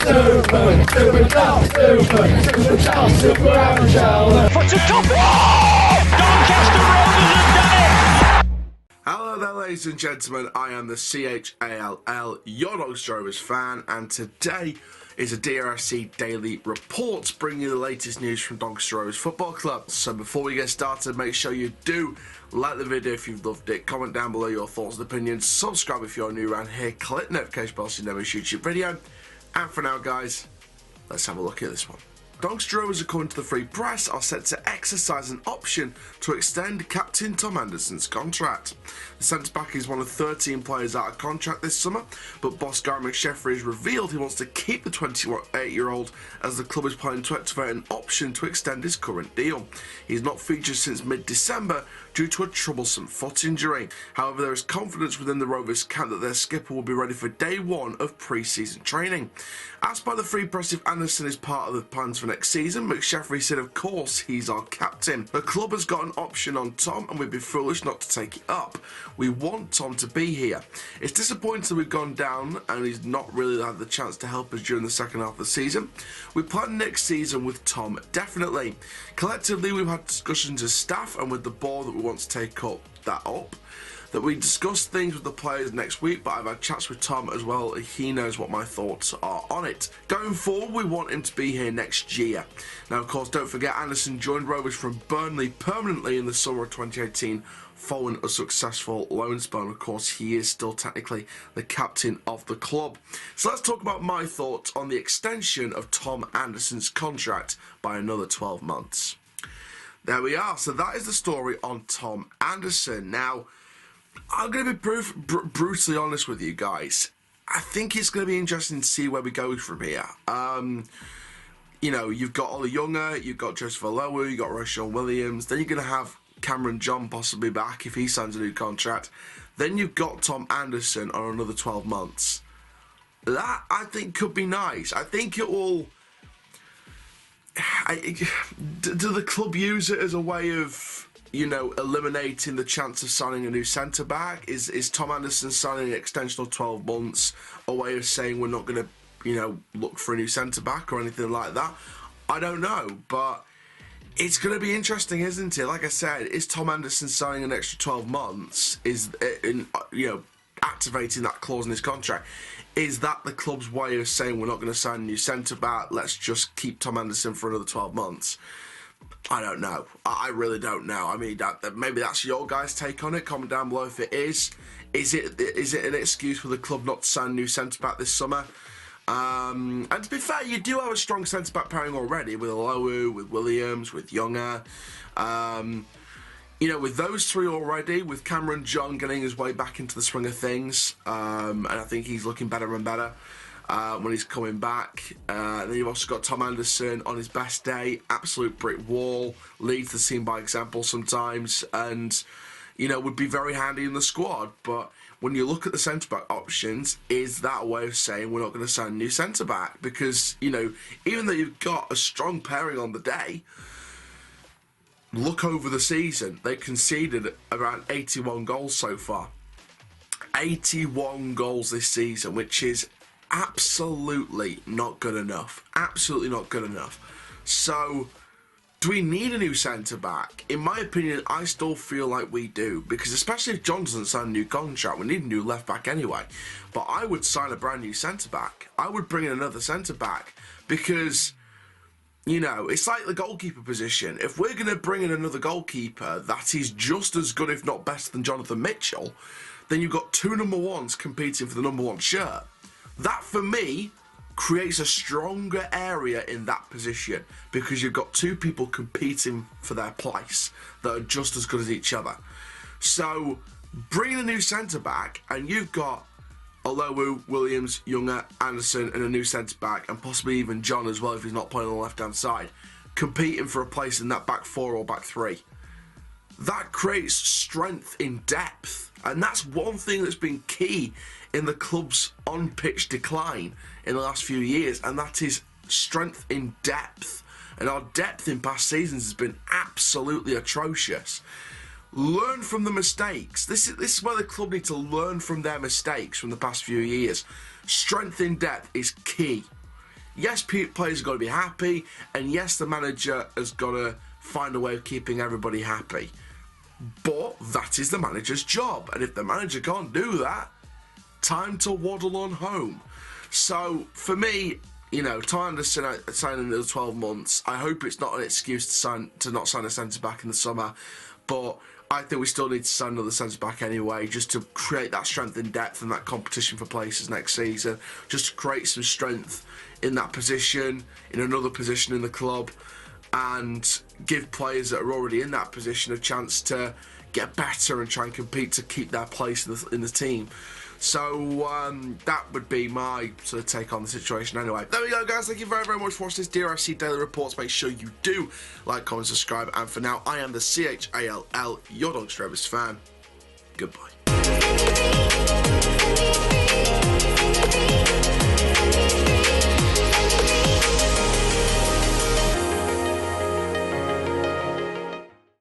Super, super child, super child, super average child. For to top it! Oh! Doncaster Rovers have done it! Hello there, ladies and gentlemen. I am the CHALL, your Doncaster Rovers fan, and today is a DRFC Daily Reports, bringing you the latest news from Doncaster Rovers Football Club. So before we get started, make sure you do like the video if you've loved it, comment down below your thoughts and opinions, subscribe if you're new around here, click notification bell so you never miss a YouTube video. And for now, guys, let's have a look at this one. Doncaster Rovers, according to the Free Press, are set to exercise an option to extend captain Tom Anderson's contract. The centre-back is one of 13 players out of contract this summer, but boss Gary McSheffrey has revealed he wants to keep the 28-year-old as the club is planning to activate an option to extend his current deal. He's not featured since mid-December due to a troublesome foot injury. However, there is confidence within the Rovers camp that their skipper will be ready for day one of pre-season training. Asked by the Free Press if Anderson is part of the plans for next season, McSheffrey said of course he's our captain. The club has got an option on Tom and we'd be foolish not to take it up. We want Tom to be here. It's disappointing we've gone down and he's not really had the chance to help us during the second half of the season. We plan next season with Tom, definitely. Collectively, we've had discussions as staff and with the board that we want to take that up. That we discuss things with the players next week, but I've had chats with Tom as well. He knows what my thoughts are on it. Going forward, we want him to be here next year. Now, of course, don't forget Anderson joined Rovers from Burnley permanently in the summer of 2018 following a successful loan spell. Of course, he is still technically the captain of the club. So let's talk about my thoughts on the extension of Tom Anderson's contract by another 12 months. There we are. So that is the story on Tom Anderson. Now, I'm going to be brutally honest with you guys. I think it's going to be interesting to see where we go from here. You know, you've got Ollie Younger, you've got Joseph Alowu, you've got Roshan Williams. Then you're going to have Cameron John possibly back if he signs a new contract. Then you've got Tom Anderson on another 12 months. That, I think, could be nice. I think it will... do the club use it as a way of, you know, eliminating the chance of signing a new centre-back? Is Tom Anderson signing an extension of 12 months a way of saying we're not going to, you know, look for a new centre-back or anything like that? I don't know, but it's going to be interesting, isn't it? Like I said, is Tom Anderson signing an extra 12 months, activating that clause in his contract? Is that the club's way of saying we're not going to sign a new centre-back, let's just keep Tom Anderson for another 12 months? I don't know. I really don't know. I mean, maybe that's your guys' take on it. Comment down below if it is. Is it an excuse for the club not to sign a new centre-back this summer? And to be fair, you do have a strong centre-back pairing already with Alowu, with Williams, with Younger. You know, with those three already, with Cameron John getting his way back into the swing of things, and I think he's looking better and better when he's coming back. Then you've also got Tom Anderson on his best day, absolute brick wall, leads the team by example sometimes, and, you know, would be very handy in the squad. But when you look at the centre-back options, is that a way of saying we're not going to sign a new centre-back? Because, you know, even though you've got a strong pairing on the day, look over the season, they conceded around 81 goals so far. 81 goals this season, which is absolutely not good enough. Absolutely not good enough. So, do we need a new centre-back? In my opinion, I still feel like we do, because especially if John doesn't sign a new contract, we need a new left-back anyway. But I would sign a brand new centre-back. I would bring in another centre-back, because, you know, it's like the goalkeeper position. If we're going to bring in another goalkeeper that is just as good, if not better, than Jonathan Mitchell, then you've got two number ones competing for the number one shirt. That, for me, creates a stronger area in that position because you've got two people competing for their place that are just as good as each other. So, bring in a new centre-back and you've got Alowu, Williams, Younger, Anderson and a new centre-back, and possibly even John as well if he's not playing on the left-hand side, competing for a place in that back four or back three. That creates strength in depth, and that's one thing that's been key in the club's on-pitch decline in the last few years, and that is strength in depth. And our depth in past seasons has been absolutely atrocious. Learn from the mistakes. This is where the club need to learn from their mistakes from the past few years. Strength in depth is key. yes, players have got to be happy, and yes, the manager has got to find a way of keeping everybody happy. But that is the manager's job, and if the manager can't do that, time to waddle on home. So for me, you know, time to sign another 12 months. I hope it's not an excuse to not sign a centre back in the summer, but I think we still need to sign another centre back anyway, just to create that strength in depth and that competition for places next season, just to create some strength in that position, in another position in the club, and give players that are already in that position a chance to get better and try and compete to keep their place in the team. So that would be my sort of take on the situation anyway. There we go, guys. Thank you very, very much for watching this DRFC Daily Reports. Make sure you do like, comment, subscribe. And for now, I am the CHALL, your Doncaster Rovers fan. Goodbye.